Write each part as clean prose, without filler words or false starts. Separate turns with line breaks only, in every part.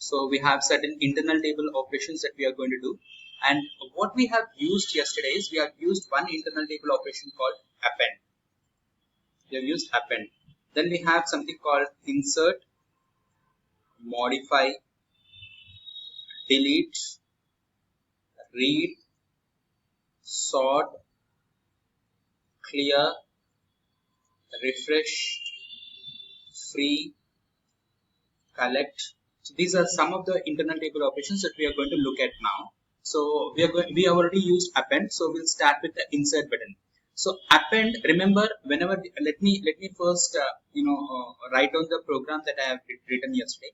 So we have certain internal table operations that we are going to do. And what we have used yesterday is we have used one internal table operation called append. We have used append. Then we have something called insert, modify, delete, read, sort, clear, refresh, free, collect. So these are some of the internal table operations that we are going to look at now. So we have already used append. So we'll start with the insert button. So append, remember, whenever let me first write down the program that I have written yesterday.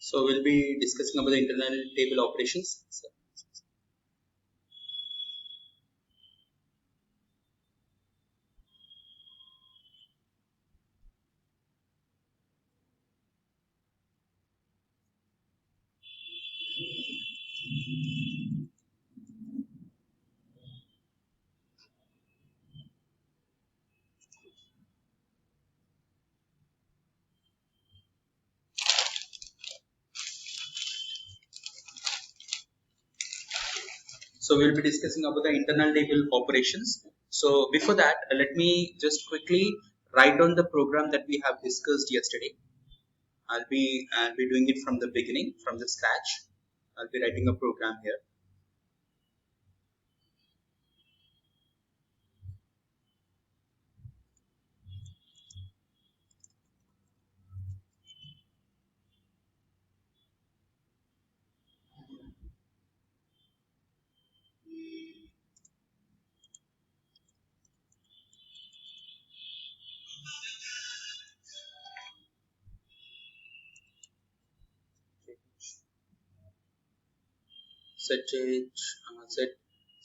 So we'll be discussing about the internal table operations. So we'll be discussing about the internal table operations. So before that, let me just quickly write down the program that we have discussed yesterday. I'll be doing it from the beginning, from the scratch. I'll be writing a program here.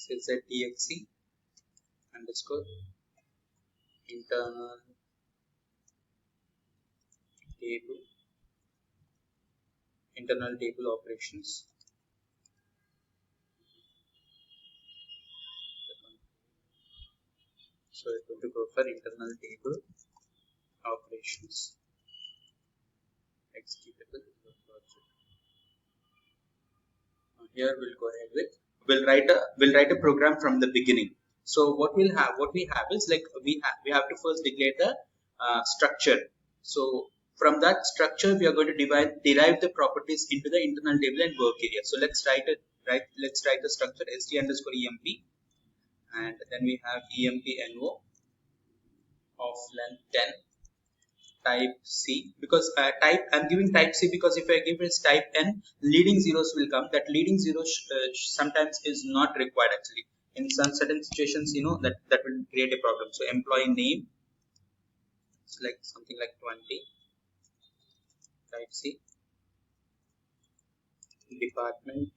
ZTXC underscore internal table operations. So it's going to go for internal table operations executable project. Here we'll go ahead with we'll write a program from the beginning. So what we have is like we have to first declare the structure. So from that structure we are going to derive the properties into the internal table and work area. So let's write the structure st underscore emp, and then we have emp no of length 10, type C, because I'm giving type C because if I give this type N, leading zeros will come. That leading zero sometimes is not required actually. In some certain situations, that will create a problem. So employee name, it's like something like 20, type C. Department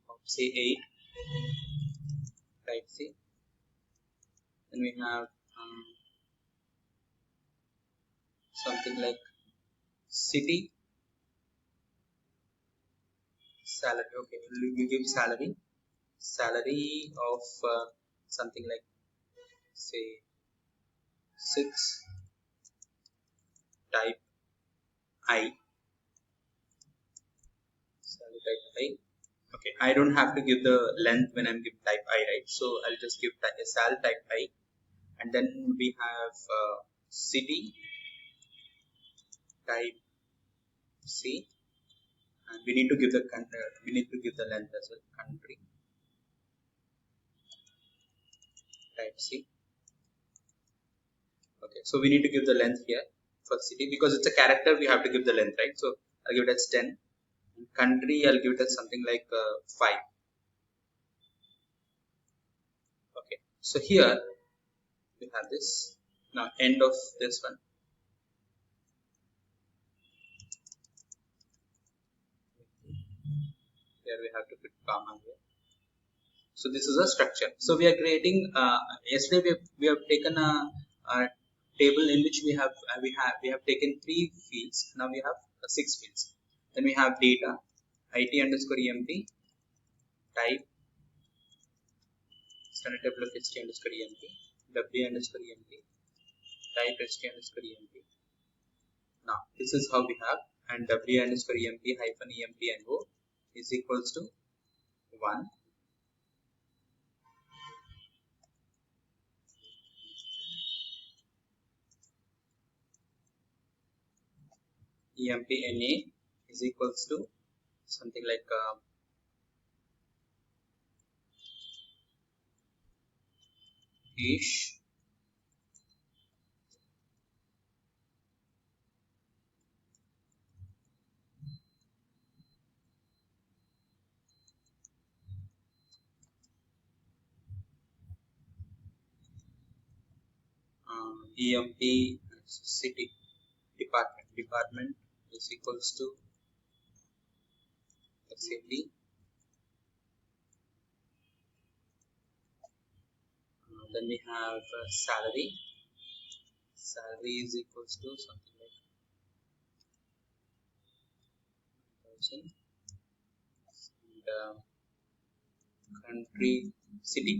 of say 8, type C. Then we have something like city, salary. Okay, we give salary of something like say 6, type I. Salary type I. Okay, I don't have to give the length when I'm giving type I, right? So I'll just give sal type I, and then we have city type C, and we need to give the length as well. Country, type C. Okay, so we need to give the length here for city because it's a character. We have to give the length, right? So I'll give it as 10. Country, I'll give it as something like 5. Okay, so here we have this. Now end of this one. Here we have to put comma here. So this is a structure. So we are creating. Yesterday we have taken a table in which we have taken 3 fields. Now we have 6 fields. Then we have data, IT underscore emp, type, standard table of HT underscore emp, W underscore emp, type HT underscore emp. Now this is how we have, and W underscore emp hyphen emp and O is equals to 1. emp na is equals to something like ish emp city department is equals to city. Then we have salary is equals to something like 1000, and country city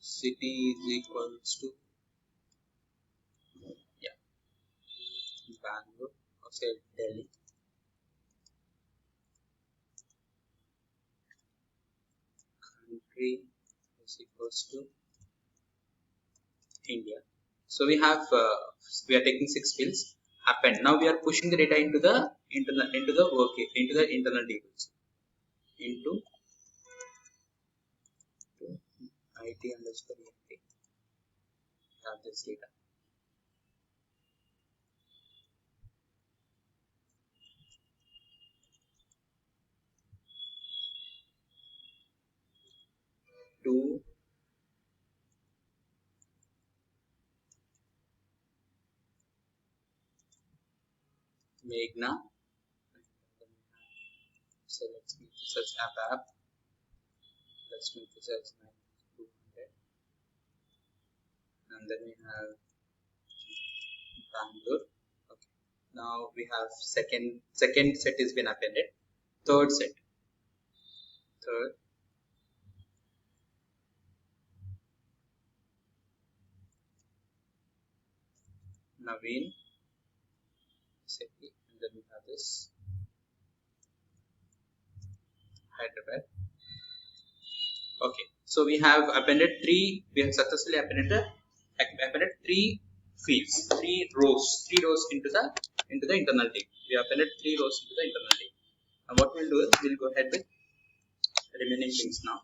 is equals to Bangalore or say Delhi. Country is equals to India. So we have we are taking 6 fields. Append. Now we are pushing the data into the internal tables into IT underscore emp. Have this data. To Meghna. So let's make this as app. Let's make this as 200. And then we have Bangalore. Okay. Now we have second set has been appended. Third set. Naveen Sethi, and then we have this Hyderabad. Okay, so we have appended 3. We have successfully appended 3 fields, 3 rows into the internal table. We have appended 3 rows into the internal table. Now what we'll do is we'll go ahead with remaining things now.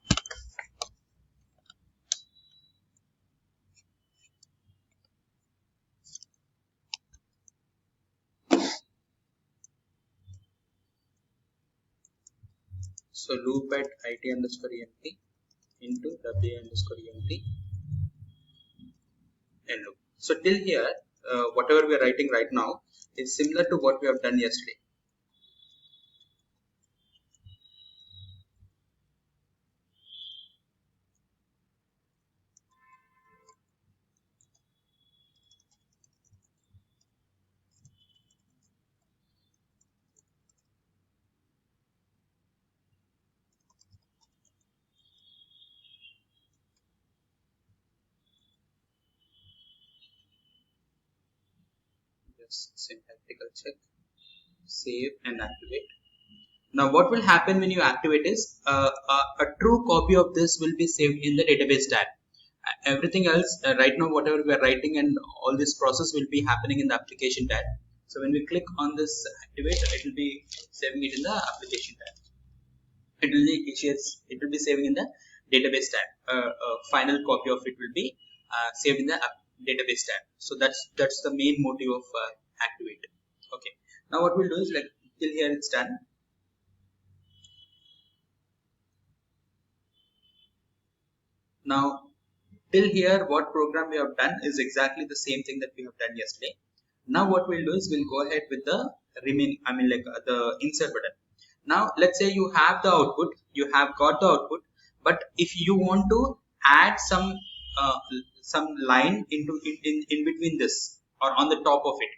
So loop at IT underscore emp into W underscore emp and loop. So till here, whatever we are writing right now is similar to what we have done yesterday. Syntactical check, save and activate. Now what will happen when you activate is a true copy of this will be saved in the database tab. Everything else right now whatever we are writing and all this process will be happening in the application tab. So when we click on this activate, it will be saving it in the application tab. It will be saving in the database tab. Final copy of it will be saved in the database tab. So that's the main motive of activate. Okay. Now what we'll do is, like, till here it's done. Now till here what program we have done is exactly the same thing that we have done yesterday. Now what we'll do is we'll go ahead with the the insert button. Now let's say you have the output, you have got the output, but if you want to add uh, some line in between this or on the top of it,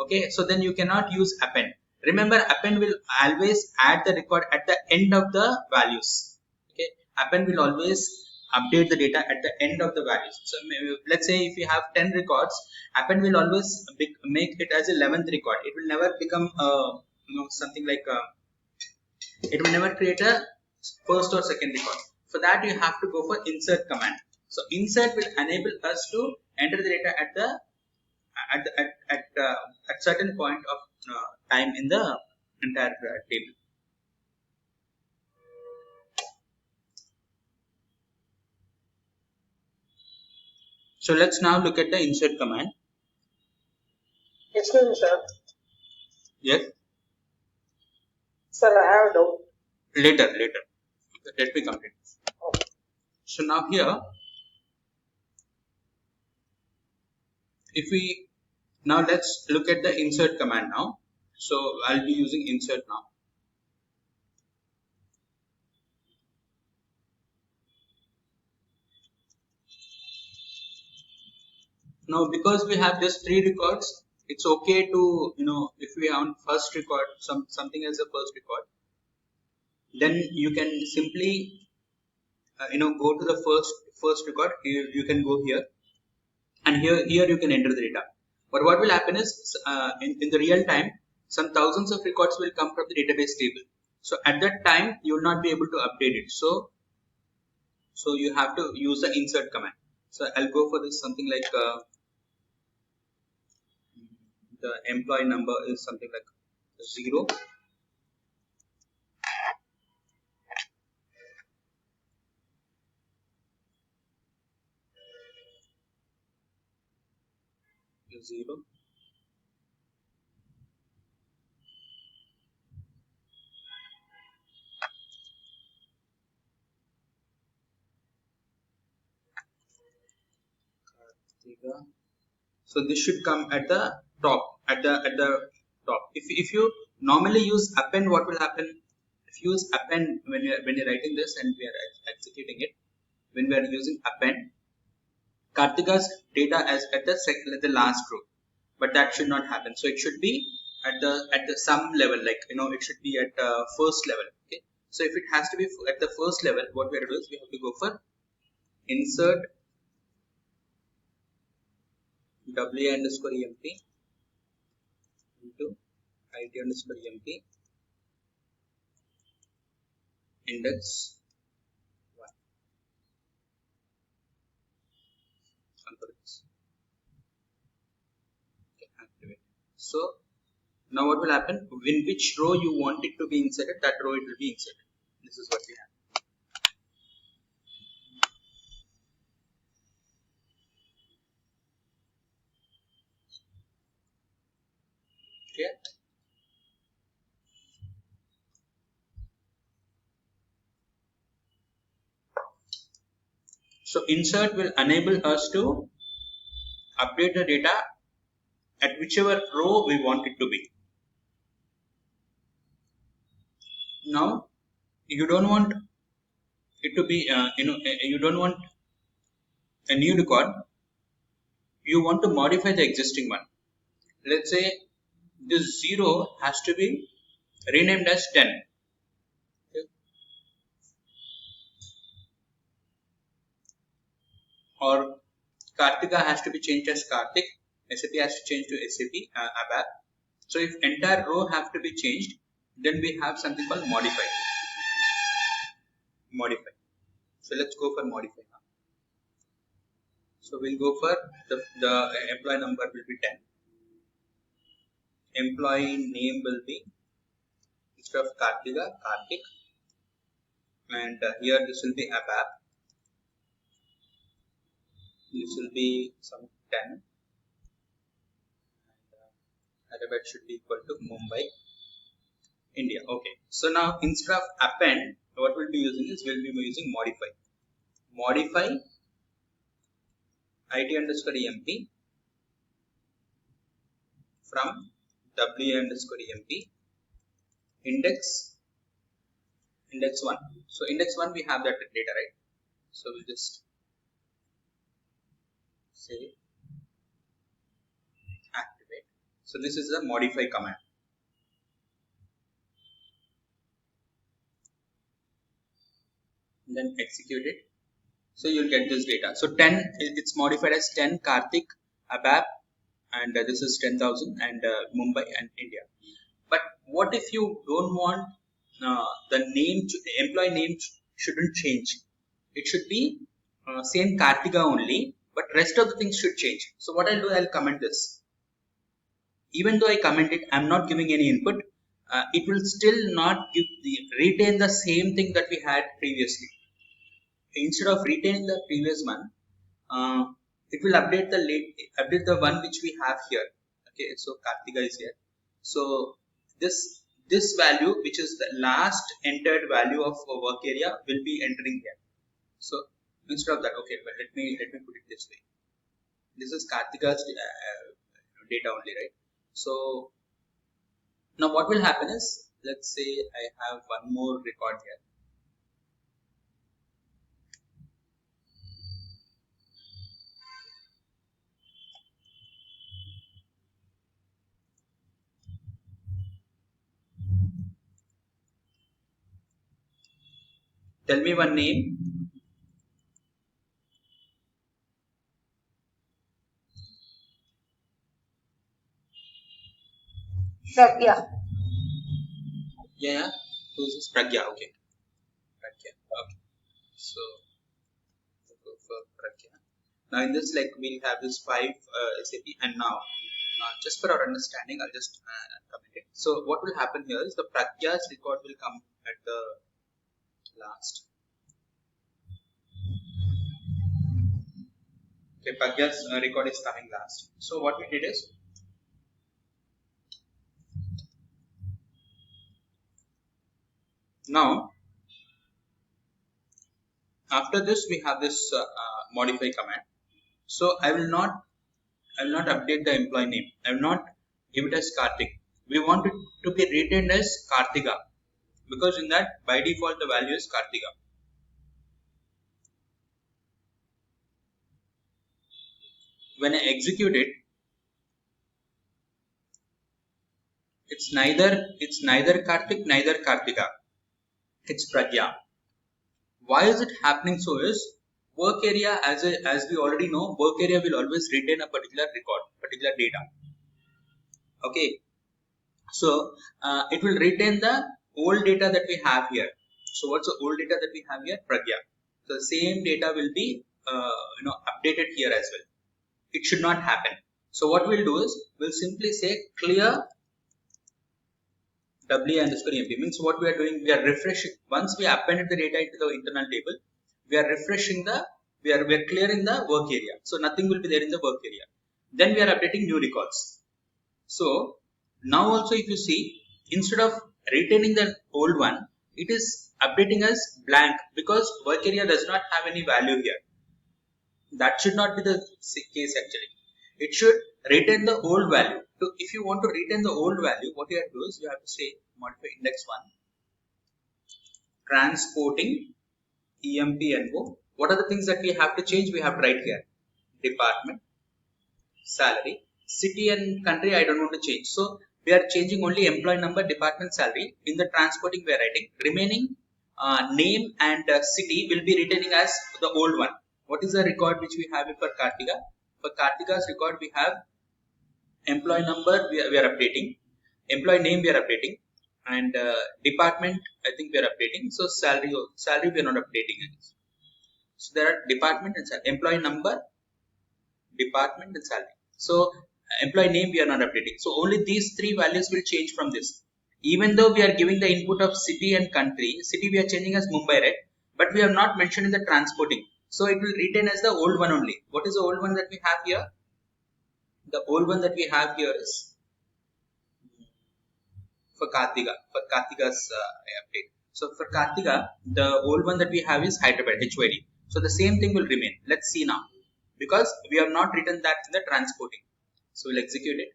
okay, so then you cannot use append. Remember, append will always add the record at the end of the values. Okay, append will always update the data at the end of the values. So let's say if you have 10 records, append will always make it as 11th record. It will never become something like it will never create a first or second record. For that you have to go for insert command. So insert will enable us to enter the data at the at certain point of time in the entire table. So let's now look at the insert command.
Excuse me, sir.
Yes.
Sir, I have a doubt.
Later. Let me complete.
Okay.
So now here, if we now let's look at the insert command now. So I'll be using insert now. Now because we have just 3 records, it's okay to, if we have first record, something as a first record, then you can simply go to the first record. You can go here, and here you can enter the data. But what will happen is, in the real time, some thousands of records will come from the database table. So at that time you will not be able to update it. So you have to use the insert command. So I'll go for this, something like the employee number is something like 0. So this should come at the top, at the top. If you normally use append, what will happen? If you use append when you're writing this and we are executing it, when we are using append, Kartika's data as at the last row, but that should not happen. So it should be at the some level, like it should be at first level. Okay. So if it has to be at the first level, what we have to do is we have to go for insert WA underscore EMP into IT underscore EMP index 1. Okay, activate. So now what will happen? In which row you want it to be inserted, that row it will be inserted. This is what we have. Okay. So insert will enable us to update the data at whichever row we want it to be. Now you don't want it to be you don't want a new record. You want to modify the existing one. Let's say this 0 has to be renamed as 10. Okay. Or Kartika has to be changed as Kartik. SAP has to change to SAP ABAP. So if entire row have to be changed, then we have something called modify. Modify. So let's go for modify now. So we'll go for the employee number will be 10. employee name will be, instead of Kartika, Kartik, and here this will be ABAP. This will be some 10, and ABAP should be equal to Mumbai, India. Okay. So now instead of append, what we'll be using is we'll be using modify. Modify IT underscore EMP from W underscore EMP index 1. So index 1 we have that data, right? So we'll just say activate. So this is the modify command. And then execute it. So you'll get this data. So 10, it's modified as 10 Kartik, ABAP, and this is 10,000, and Mumbai and India. But what if you don't want the name, the employee name shouldn't change? It should be same Kartika only, but rest of the things should change. So what I'll do, I'll comment this. Even though I comment it, I'm not giving any input. It will still not retain the same thing that we had previously. Instead of retaining the previous one, it will update the one which we have here. Okay, so Kartika is here. So this value, which is the last entered value of work area, will be entering here. So instead of that, okay, but let me put it this way. This is Kartika's data only, right? So now what will happen is, let's say I have one more record here. Tell me one name.
Pragya.
Yeah. Who's this? Pragya. Okay. Pragya. Okay. So go for Pragya. Now in this, like, we'll have this 5 SAP, and now just for our understanding, I'll just comment it. So what will happen here is the Pragya's record will come at the last. Okay, Pragya's record is coming last. So what we did is, now after this we have this modify command. So I will not update the employee name. I will not give it as Kartik. We want it to be retained as Kartika, because in that by default the value is Kartika. When I execute it, it's neither Kartik, neither Kartika. It's Pragya. Why is it happening so is, work area, as we already know, work area will always retain a particular record, particular data. Okay, so it will retain the old data that we have here. So what's the old data that we have here? Pragya. So the same data will be updated here as well. It should not happen. So what we'll do is, we'll simply say clear W underscore EMP. Means what we are doing, we are refreshing. Once we appended the data into the internal table, we are refreshing we are clearing the work area. So nothing will be there in the work area. Then we are updating new records. So now also, if you see, instead of retaining the old one, it is updating as blank, because work area does not have any value here. That should not be the case actually. It should retain the old value. So if you want to retain the old value, what you have to do is, you have to say modify index 1, transporting EMP-NO. What are the things that we have to change? We have to write here: department, salary, city and country I don't want to change. So we are changing only employee number, department, salary. In the transporting we are writing. Remaining name and city will be retaining as the old one. What is the record which we have for Kartika? For Kartika's record, we have employee number, we are updating, employee name we are updating, and department I think we are updating. So salary we are not updating. So there are department and salary, employee number, department and salary. So employee name we are not updating. So only these three values will change from this. Even though we are giving the input of city and country, city we are changing as Mumbai, right? But we have not mentioned in the transporting. So it will retain as the old one only. What is the old one that we have here? The old one that we have here is for Kartika, for Kartika's update. So for Kartika, the old one that we have is Hyderabad, HYD. So the same thing will remain. Let's see now. Because we have not written that in the transporting. So we'll execute it.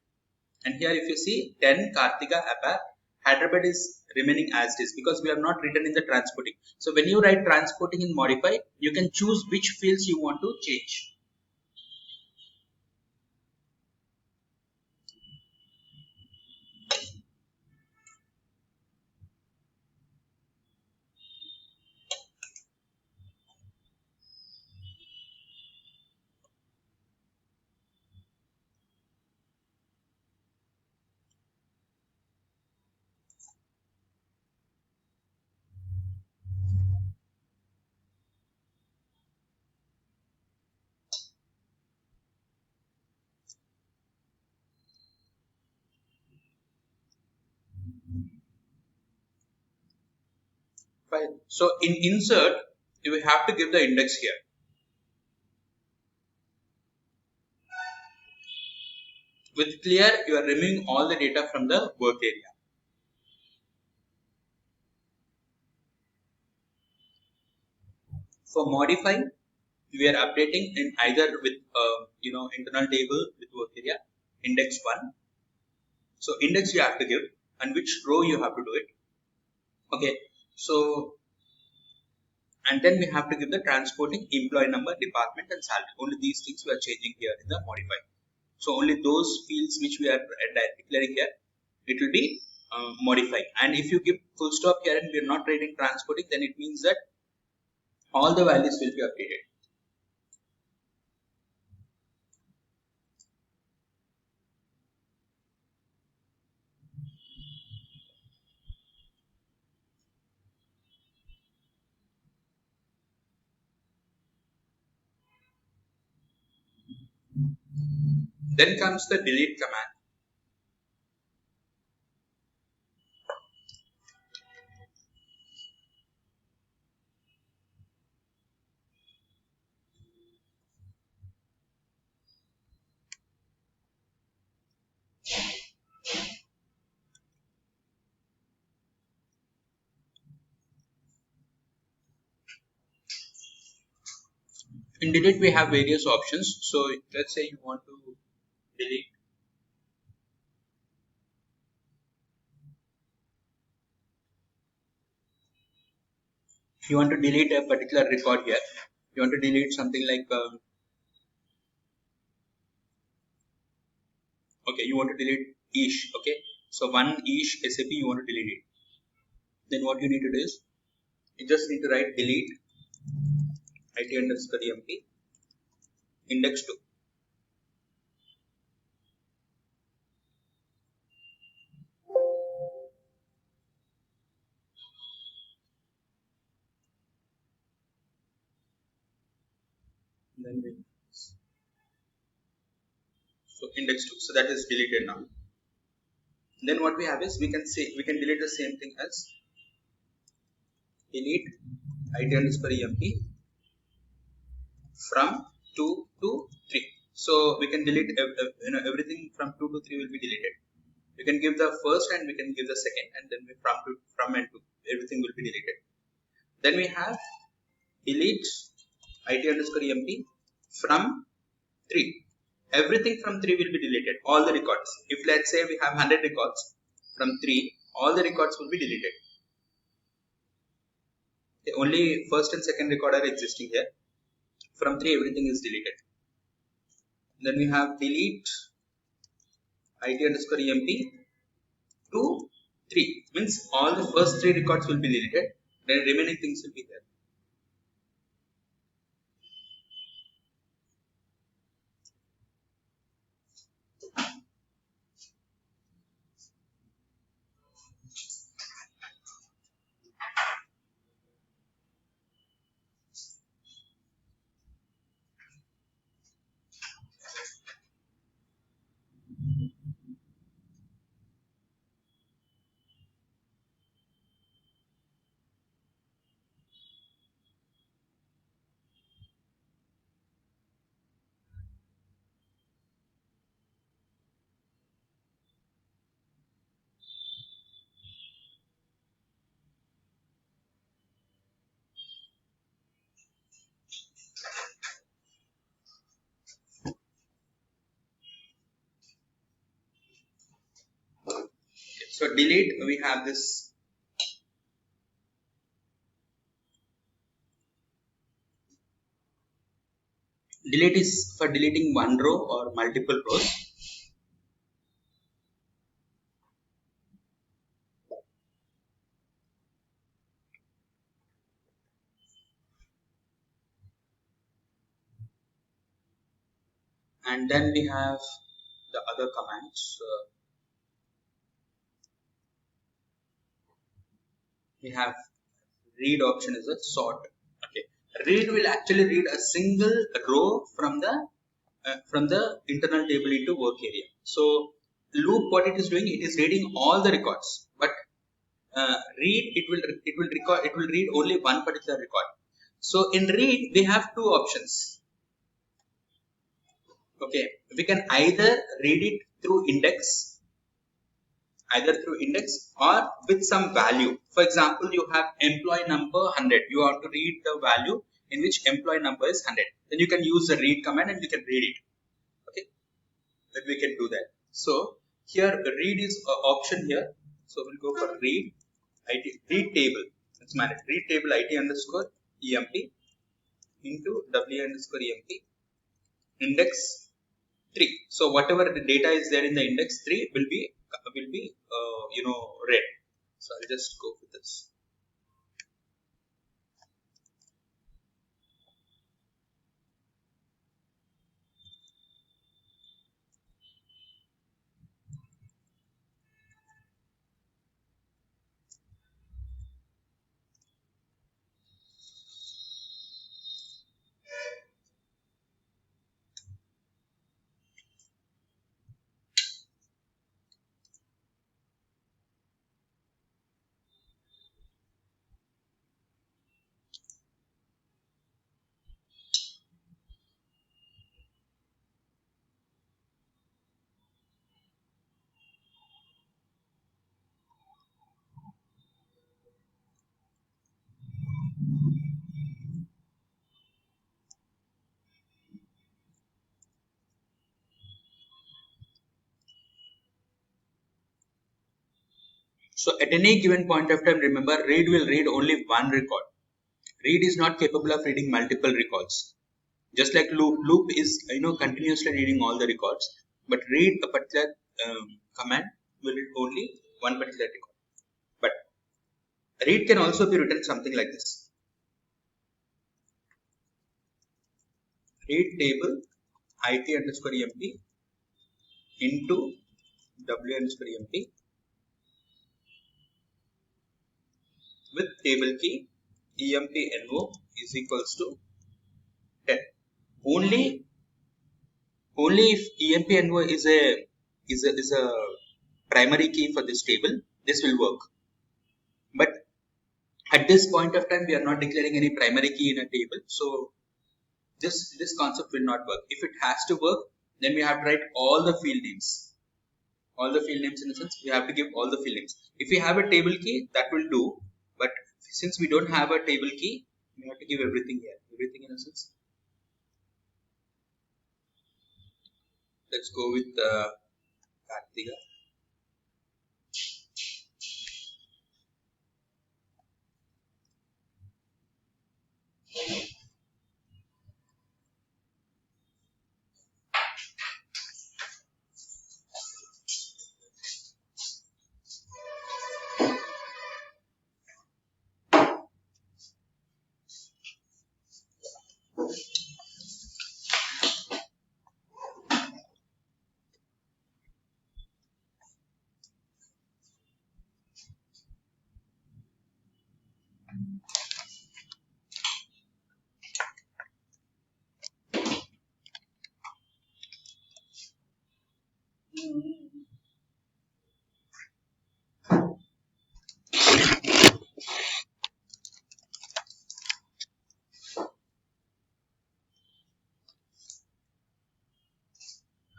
And here if you see 10 Kartika APA, Hyderabad is remaining as it is because we have not written in the transporting. So when you write transporting in modify, you can choose which fields you want to change. Fine. So in insert, you will have to give the index here. With clear, you are removing all the data from the work area. For modify, we are updating in either with internal table with work area index 1. So index you have to give and which row you have to do it. Okay. So and then we have to give the transporting employee number, department and salary. Only these things we are changing here in the modify. So only those fields which we are declaring here, it will be modified. And if you give full stop here and we are not writing transporting, then it means that all the values will be updated. Then comes the delete command. In delete we have various options. So let's say you want to delete. You want to delete a particular record here. You want to delete something like okay, you want to delete ish. Okay, so one ish SAP you want to delete it. Then what you need to do is you just need to write delete IT underscore MP index 2. Then we, so index 2. So that is deleted now. Then what we have is we can say we can delete the same thing as delete IT underscore MP from 2 to 3. So we can delete everything from 2 to 3 will be deleted. We can give the first and we can give the second, and then we from and to everything will be deleted. Then we have delete IT underscore MP from 3. Everything from 3 will be deleted. All the records. If let's say we have 100 records from 3, all the records will be deleted. The only first and second record are existing here. From 3, everything is deleted. Then we have delete IT underscore MP 2, 3. Means all the first 3 records will be deleted. Then remaining things will be there. So delete, we have this. Delete is for deleting one row or multiple rows. And then we have the other commands. We have read option is a sort. Okay, read will actually read a single row from the internal table into work area. So loop, what it is doing, it is reading all the records, but read, it will read only one particular record. So in read we have two options. Okay, we can either read it through index, either through index or with some value. For example, you have employee number 100, you have to read the value in which employee number is 100, then you can use the read command and you can read it. Okay, then we can do that. So here read is option here, so we'll go for read read table. It's managed read table it underscore emp into w underscore emp index 3. So whatever the data is there in the index 3 will be read. So I'll just go with this. So at any given point of time, remember, read will read only one record. Read is not capable of reading multiple records. Just like loop is continuously reading all the records, but read a particular command will read only one particular record. But read can also be written something like this: read table it underscore emp into w underscore emp with table key emp no is equals to 10. Only if emp no is a primary key for this table, this will work. But at this point of time, we are not declaring any primary key in a table, so this concept will not work. If it has to work, then we have to write all the field names. All the field names, in a sense, we have to give all the field names. If we have a table key, that will do. But since we don't have a table key, we have to give everything here. Everything, in a sense. Let's go with Kartika.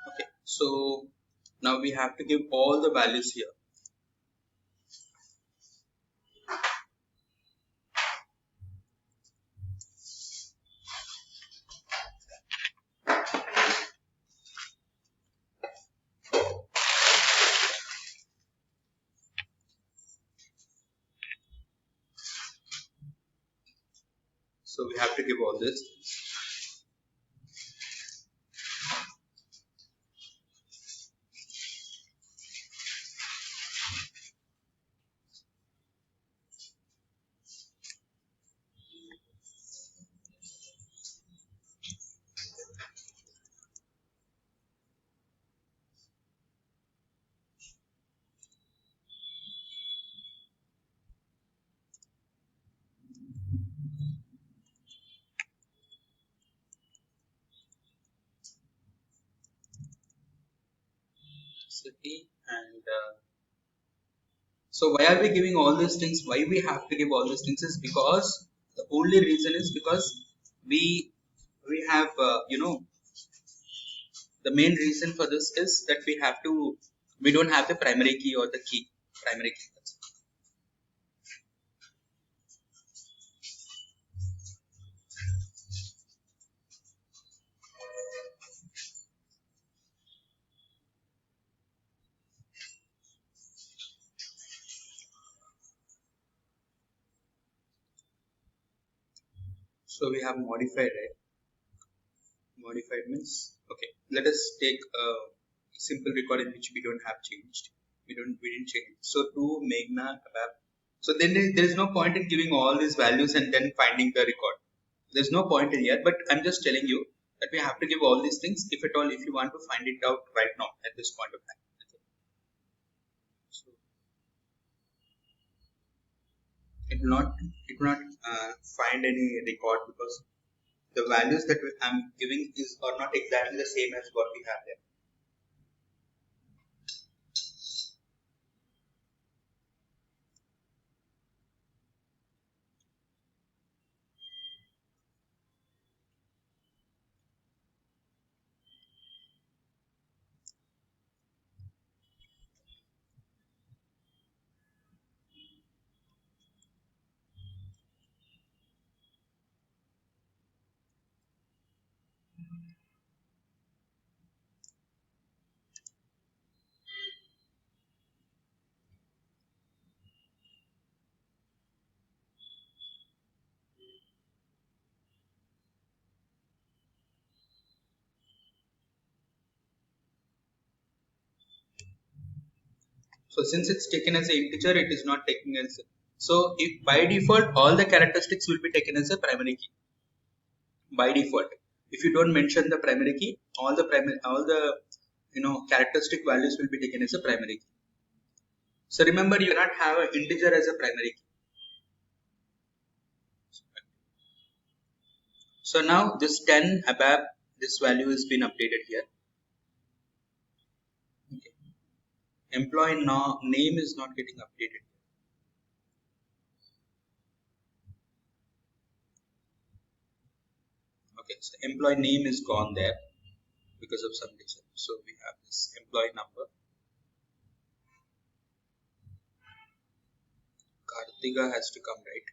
Okay, so now we have to give all the values here. So we have to give all this. City and so why are we giving all these things? Why we have to give all these things is because the only reason is because we we have the main reason for this is that we don't have the primary key or the key primary key. So we have modified, right? Modified means okay. Let us take a simple record in which we don't have changed. We didn't change. So to Meghna Kebab. So then there is no point in giving all these values and then finding the record. There's no point in here. But I'm just telling you that we have to give all these things if at all if you want to find it out right now at this point of time. Okay. So it will not find any record because the values that I'm giving is are not exactly the same as what we have there. So since it's taken as an integer, it is not taken as so if by default all the characteristics will be taken as a primary key by default. If you don't mention the primary key, all the characteristic values will be taken as a primary key. So remember, you cannot have an integer as a primary key. So now this 10 abab, this value has been updated here. Okay. Employee name is not getting updated. Okay, so employee name is gone there because of some reason. So we have this employee number. Kartika has to come, right?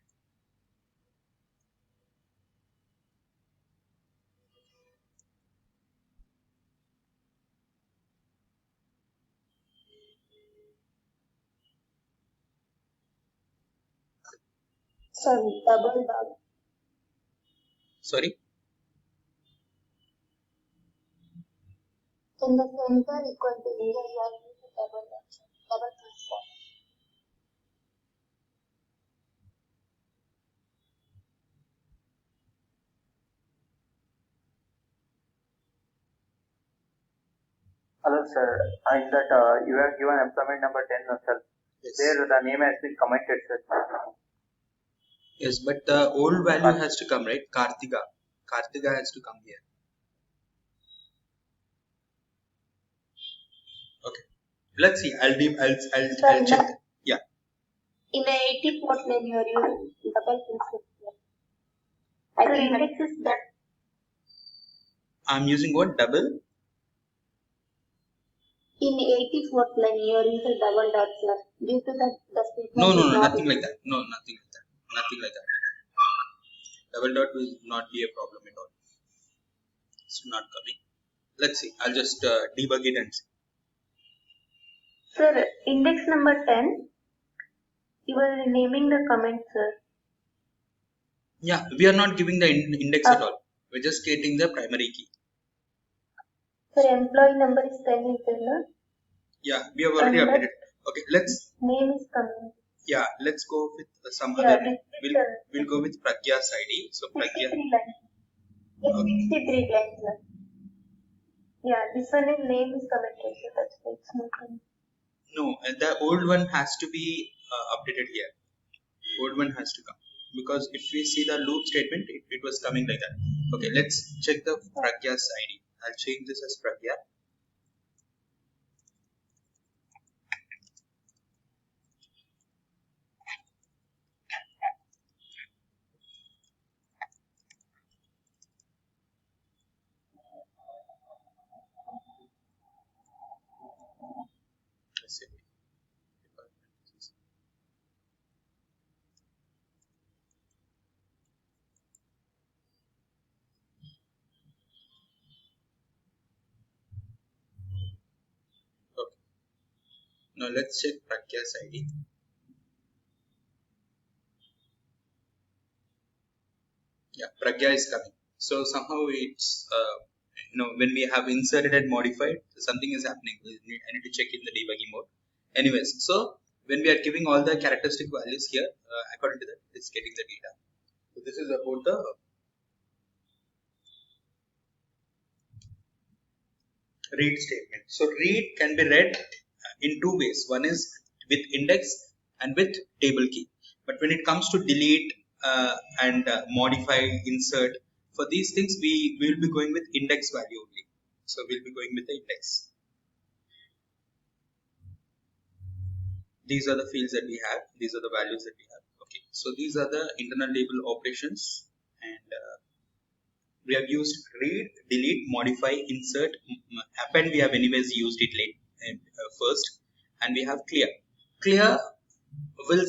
Sorry, double dot.
Sorry?
In the center equal to India, you have used a double dot. Double transform.
Hello, sir. In that you have given employment number 10 sir.
Yes.
There the name has been commented, sir.
Yes, but the old value has to come, right? Kartika. Kartika has to come here. Okay. Let's see. I'll check. Yeah.
In the 84th line, you are using double transform. I think index is that.
I'm using what? Double?
In 84th line, you are using double dot, sir. Due to that, the statement
No,
is not
nothing like that. No, nothing like that. Nothing like that. Double dot will not be a problem at all. It's not coming. Let's see. I'll just debug it and see.
Sir, index number 10, you are renaming the comment, sir.
Yeah, we are not giving the index at all. We're just getting the primary key.
Sir, employee number is 10 is there,
Yeah, we have already
and
updated. Okay, let's
name is coming.
let's go with some
Yeah,
other name.
this is
We'll go with Pragya's ID. So Pragya.
63 lines. Yes, 63 lines, sir. Yeah, this one is name is commented, so that's why it's not coming.
No, the old one has to be updated here. Old one has to come, because if we see the loop statement, it was coming like that. Okay, let's check the Pragya's ID. I'll change this as Pragya. Let's see. Okay. Now let's check Pragya's ID. Yeah, Pragya is coming. So somehow it's when we have inserted and modified, something is happening. I need to check in the debugging mode. Anyways, so when we are giving all the characteristic values here, according to that, it's getting the data. So this is about the read statement. So read can be read in two ways. One is with index and with table key. But when it comes to delete and modify, insert, for these things we will be going with index value only. So we'll be going with the index. These are the fields that we have. These are the values that we have. Okay. So these are the internal table operations, and we have used read, delete, modify, insert, append. We have anyways used it late first, and we have clear. Clear will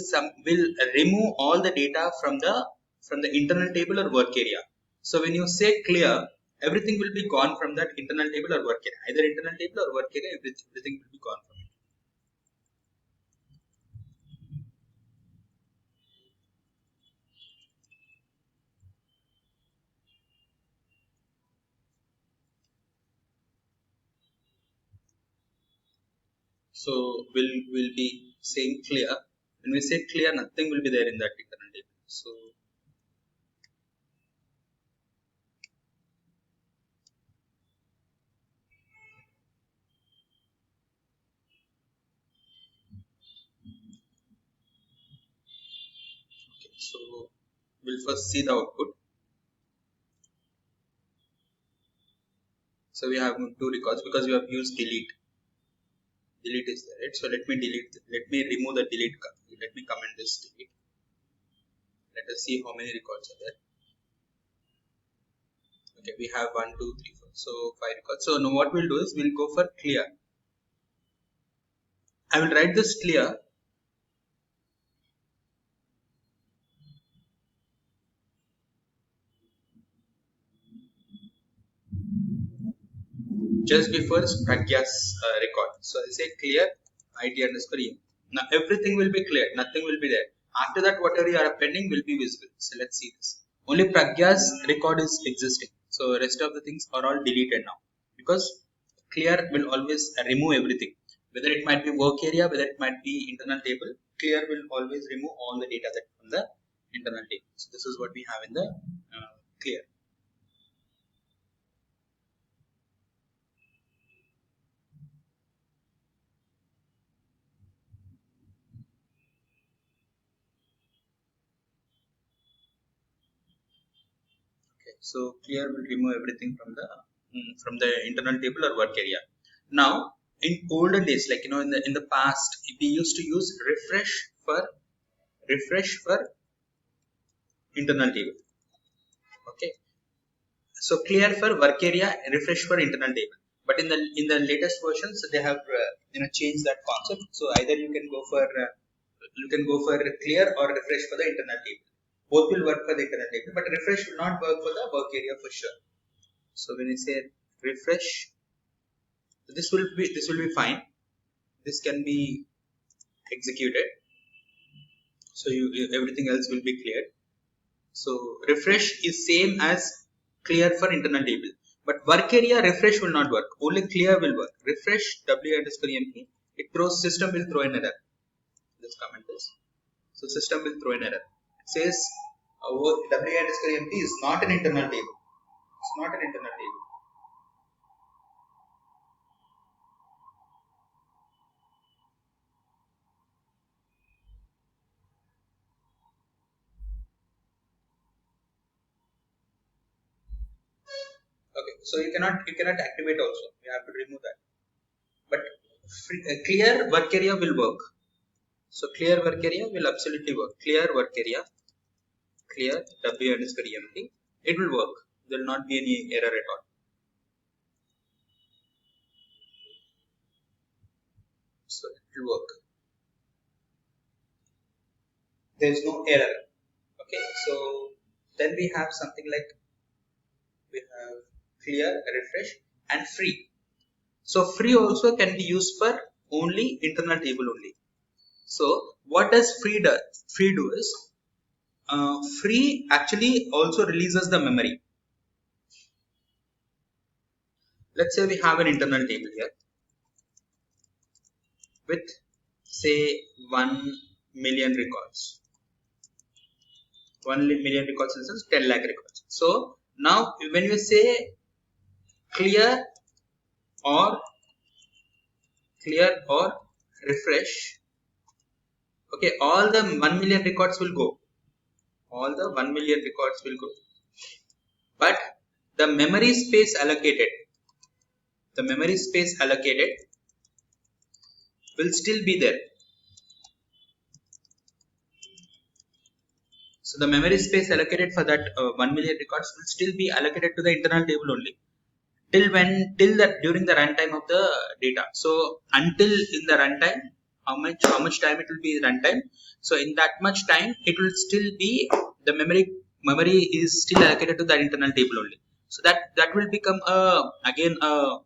remove all the data from the internal table or work area. So when you say clear, everything will be gone from that internal table or work area. Either internal table or work area, everything will be gone from it. So we'll be saying clear. When we say clear, nothing will be there in that internal table. So okay, so we'll first see the output. So we have two records because we have used delete. Delete is there, right? So let me remove the delete. Let me comment this delete. Let us see how many records are there. Okay, we have 1, 2, 3, 4. So 5 records. So now what we'll do is we'll go for clear. I will write this clear. Just before Pragya's record. So I say clear id underscore em. Now everything will be clear. Nothing will be there. After that, whatever you are appending will be visible. So let's see this. Only Pragya's record is existing. So rest of the things are all deleted now, because clear will always remove everything. Whether it might be work area, whether it might be internal table, clear will always remove all the data that from the internal table. So this is what we have in the clear. Okay, so clear will remove everything from the internal table or work area. Now, in olden days, like in the past, we used to use refresh for internal table. Okay, so clear for work area, refresh for internal table. But in the latest versions, they have changed that concept. So either you can go for clear or refresh for the internal table. Both will work for the internal table, but refresh will not work for the work area for sure. So when you say refresh, this will be fine. This can be executed. So everything else will be cleared. So refresh is same as clear for internal table. But work area refresh will not work. Only clear will work. Refresh w underscore emp. It throws, system will throw an error. Let's comment this. So system will throw an error. It says w underscore emp is not an internal table. It's not an internal table. Okay, so you cannot activate also. You have to remove that. But clear work area will work. So clear work area will absolutely work. Clear work area, clear w underscore emp. It will work. There will not be any error at all. So it will work. There is no error. Okay, so then we have something like we have clear, refresh, and free. So free also can be used for only internal table only. So what does free do? Free do is free actually also releases the memory. Let's say we have an internal table here with say 1 million records. 1 million records is 10 lakh records. So now when you say clear or refresh, okay, all the 1 million records will go. All the 1 million records will go. But the memory space allocated will still be there. So the memory space allocated for that 1 million records will still be allocated to the internal table only. Till that during the runtime of the data. So until in the runtime, how much time it will be runtime. So in that much time, it will still be the memory is still allocated to that internal table only. So that will become again a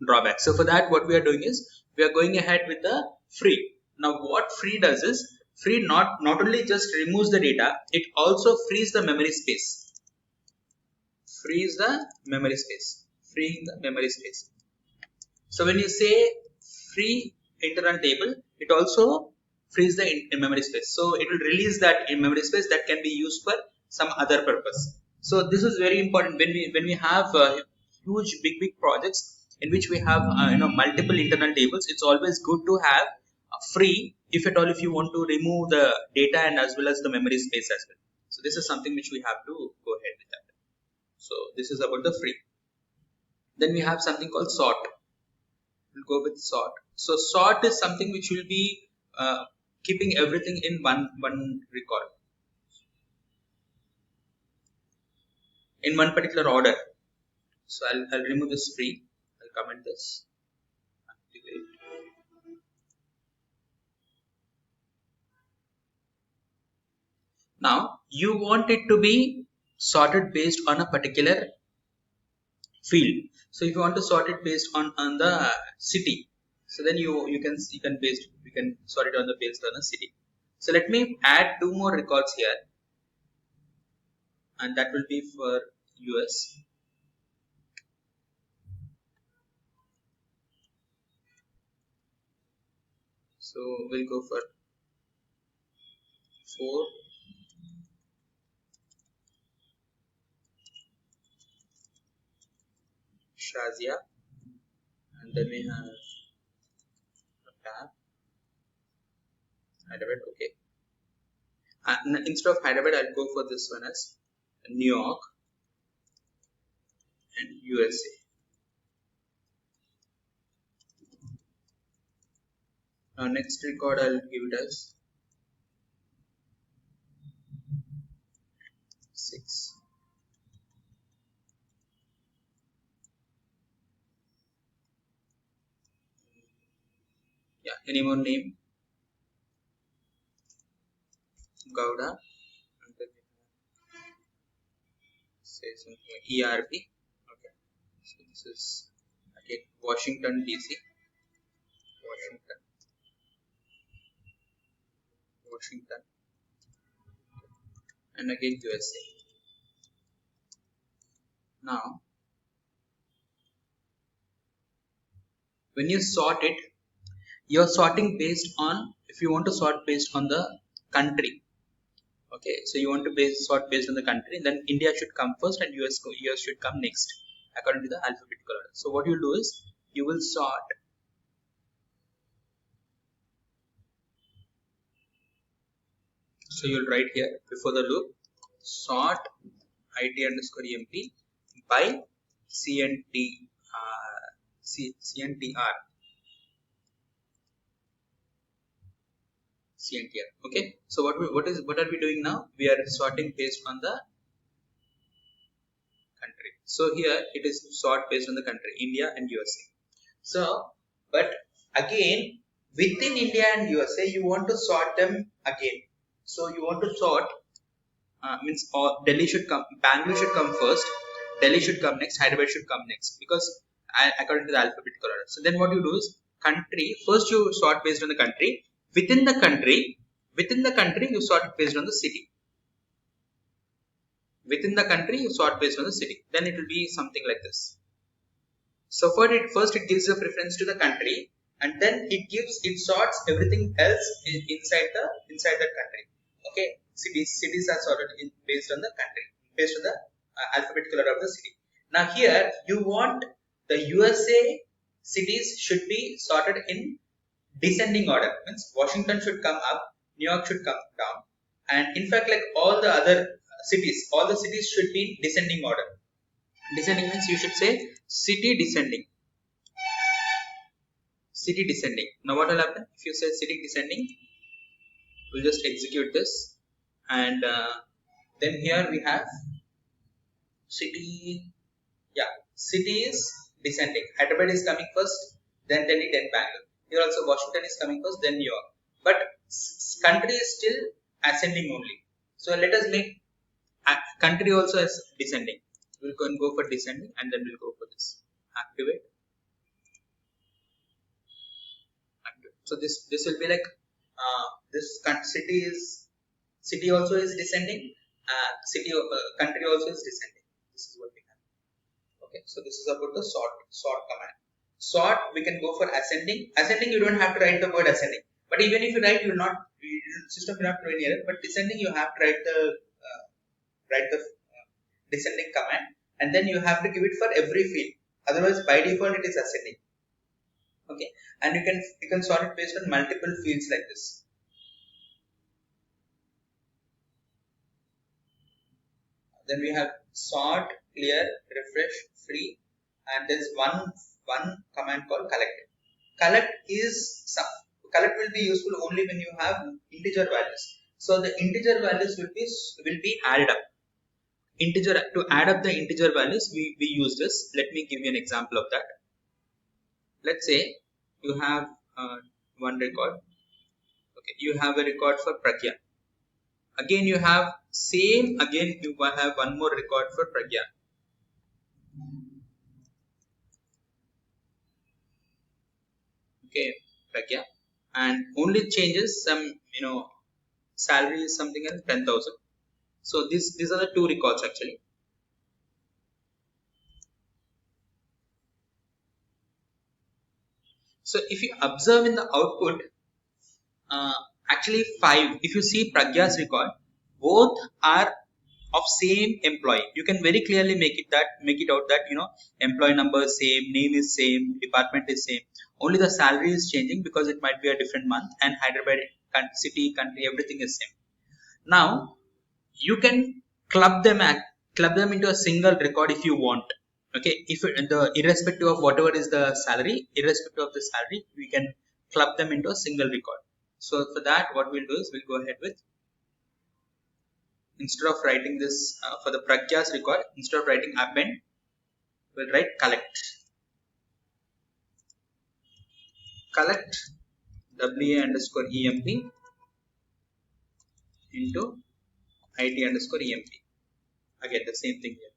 drawback. So for that, what we are doing is we are going ahead with the free. Now what free does is free not only just removes the data, it also frees the memory space. Freeing the memory space. So when you say free internal table, it also frees the memory space. So it will release that in memory space that can be used for some other purpose. So this is very important when we have huge big projects in which we have multiple internal tables. It's always good to have free, if at all, if you want to remove the data and as well as the memory space as well. So this is something which we have to go ahead with that. So this is about the free. Then we have something called sort. We'll go with sort. So sort is something which will be keeping everything in one record, in one particular order. So I'll remove this free. I'll comment this. Activate. Now you want it to be sorted based on a particular field. So if you want to sort it based on the city, so then you can sort it on the based on the city. So let me add 2 more records here, and that will be for US. So we'll go for 4. Shazia, and then we have a tab Hyderabad. Okay, instead of Hyderabad, I'll go for this one as New York and USA. Now next record I'll give it as 6. Yeah, any more name? Gowda, and then say something like ERP. Okay, so this is again Washington DC. Washington, and again USA. Now when you sort it, you're sorting based on, if you want to sort based on the country. Okay, so you want to sort based on the country, then India should come first and US should come next according to the alphabetical order. So what you do is you will sort So you'll write here before the loop sort IT underscore EMP by CNTR. Okay. So what are we doing now? We are sorting based on the country. So here it is sort based on the country, India and USA. So, but again within India and USA, you want to sort them again. So you want to sort means Delhi should come, Bangalore should come first, Delhi should come next, Hyderabad should come next because according to the alphabetical order. So then what you do is country, first you sort based on the country, within the country you sort it based on the city. Within the country you sort based on the city. Then it will be something like this. So for it, first it gives a preference to the country and then it sorts everything else inside that country. Okay, cities are sorted based on the country, based on the alphabetical order of the city. Now here you want the USA cities should be sorted in descending order, means Washington should come up, New York should come down, and in fact like all the cities should be in descending order. Descending means you should say city descending. City descending. Now what will happen if you say city descending? We'll just execute this, and then here we have city. Yeah, city is descending. Hyderabad is coming first, then Delhi, then Bangalore. Here also Washington is coming first, then New York. But country is still ascending only. So let us make country also as descending. We'll go for descending and then we'll go for this. Activate. So this will be like this city also is descending. Country also is descending. This is what we have. Okay, so this is about the sort command. Sort we can go for ascending. Ascending you don't have to write the word ascending. But even if you write, system will not throw any error. But descending you have to write the descending command, and then you have to give it for every field. Otherwise, by default, it is ascending. Okay, and you can sort it based on multiple fields like this. Then we have sort, clear, refresh, free, and there is one command called collect. Collect will be useful only when you have integer values. So the integer values will be added up. To add up the integer values, we use this. Let me give you an example of that. Let's say you have one record. Okay, you have a record for Pragya. Again you have one more record for Pragya. Okay, Pragya, and only changes some, salary is something else, 10,000. So these are the two records actually. So if you observe in the output, actually 5. If you see Pragya's record, both are of same employee. You can very clearly make it out that employee number is same, name is same, department is same. Only the salary is changing because it might be a different month, and Hyderabad city, country, everything is same. Now you can club them into a single record if you want. Okay, irrespective of whatever is the salary, we can club them into a single record. So for that, what we'll do is we'll go ahead with, instead of writing this for the Pragya's record, instead of writing append, we'll write collect WA underscore EMP into IT underscore EMP. Again, the same thing here.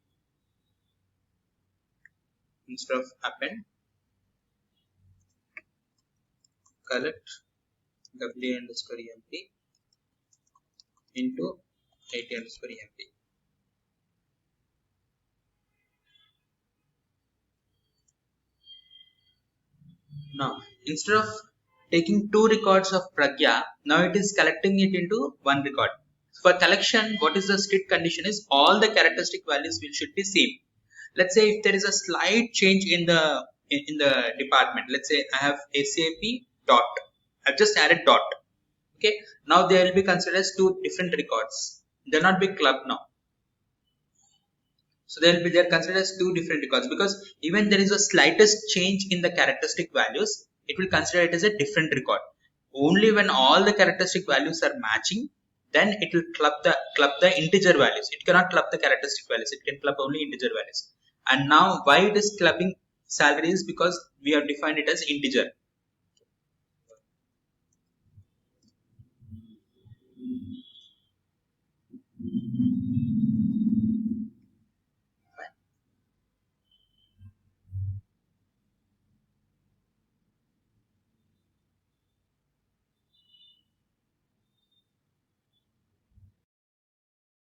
Instead of append, collect WA underscore EMP into 80 underscore EMP. Now, instead of taking 2 records of Pragya, now it is collecting it into 1 record. For collection, what is the strict condition is all the characteristic values should be same. Let's say if there is a slight change in the department, let's say I have ACAP dot, I've just added dot. Okay, now they will be considered as 2 different records. They'll not be clubbed now. So they're considered as 2 different records, because even there is a slightest change in the characteristic values, it will consider it as a different record. Only when all the characteristic values are matching, then it will club the integer values. It cannot club the characteristic values. It can club only integer values. And now why it is clubbing salary is because we have defined it as integer.